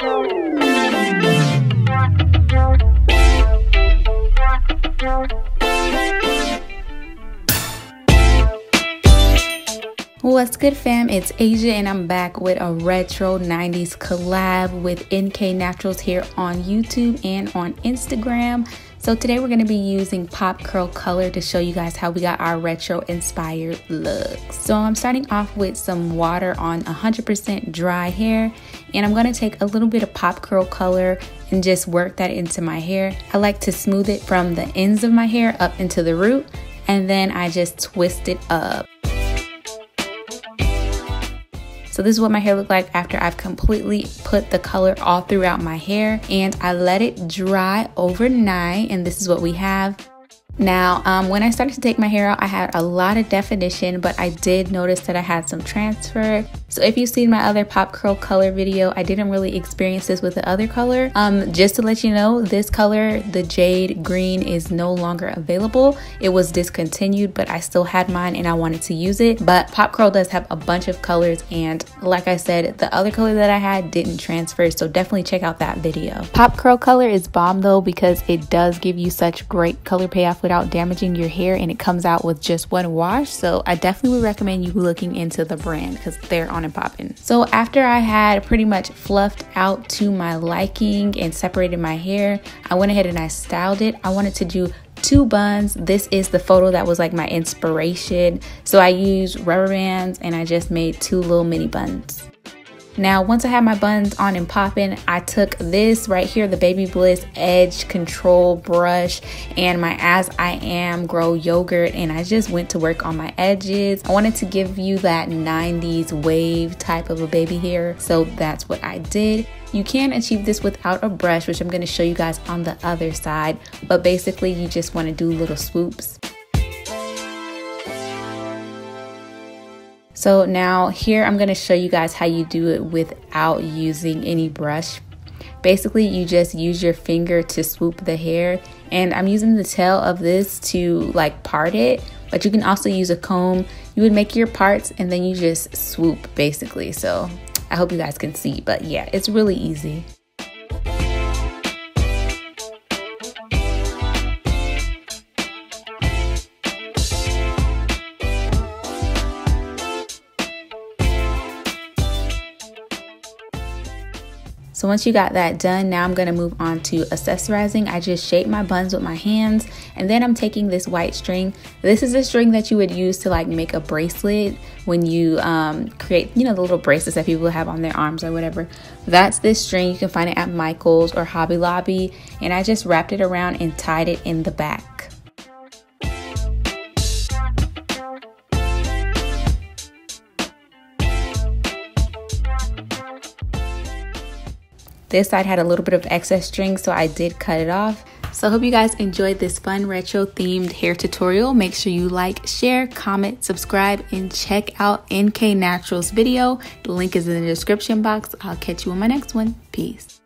What's good, fam? It's Asia and I'm back with a retro 90s collab with NK Naturalz here on YouTube and on Instagram. So today we're going to be using Pop Curl Color to show you guys how we got our retro inspired looks. So I'm starting off with some water on 100% dry hair, and I'm going to take a little bit of Pop Curl Color and just work that into my hair. I like to smooth it from the ends of my hair up into the root, and then I just twist it up. So this is what my hair looked like after I've completely put the color all throughout my hair, and I let it dry overnight, and this is what we have. Now, when I started to take my hair out, I had a lot of definition, but I did notice that I had some transfer. So if you've seen my other Pop Curl Color video, I didn't really experience this with the other color. Just to let you know, this color, the jade green, is no longer available. It was discontinued, but I still had mine and I wanted to use it. But Pop Curl does have a bunch of colors, and like I said, the other color that I had didn't transfer, so definitely check out that video. Pop Curl Color is bomb though, because it does give you such great color payoff without damaging your hair, and it comes out with just one wash. So I definitely would recommend you looking into the brand because they're on and popping. So after I had pretty much fluffed out to my liking and separated my hair, I went ahead and I styled it. I wanted to do 2 buns. This is the photo that was like my inspiration. So I used rubber bands and I just made 2 little mini buns. Now, once I had my buns on and popping, I took this right here, the Baby Bliss Edge Control brush, and my As I Am Grow Yogurt, and I just went to work on my edges. I wanted to give you that 90s wave type of a baby hair, so that's what I did. You can achieve this without a brush, which I'm going to show you guys on the other side, but basically you just want to do little swoops. So now here I'm going to show you guys how you do it without using any brush. Basically you just use your finger to swoop the hair, and I'm using the tail of this to like part it, but you can also use a comb. You would make your parts and then you just swoop basically. So I hope you guys can see, but yeah, it's really easy. So once you got that done, now I'm going to move on to accessorizing. I just shaped my buns with my hands, and then I'm taking this white string. This is a string that you would use to like make a bracelet when you create, you know, the little bracelets that people have on their arms or whatever. That's this string. You can find it at Michael's or Hobby Lobby, and I just wrapped it around and tied it in the back. This side had a little bit of excess string, so I did cut it off. So I hope you guys enjoyed this fun retro themed hair tutorial. Make sure you like, share, comment, subscribe, and check out NK Naturalz video. The link is in the description box. I'll catch you on my next one. Peace.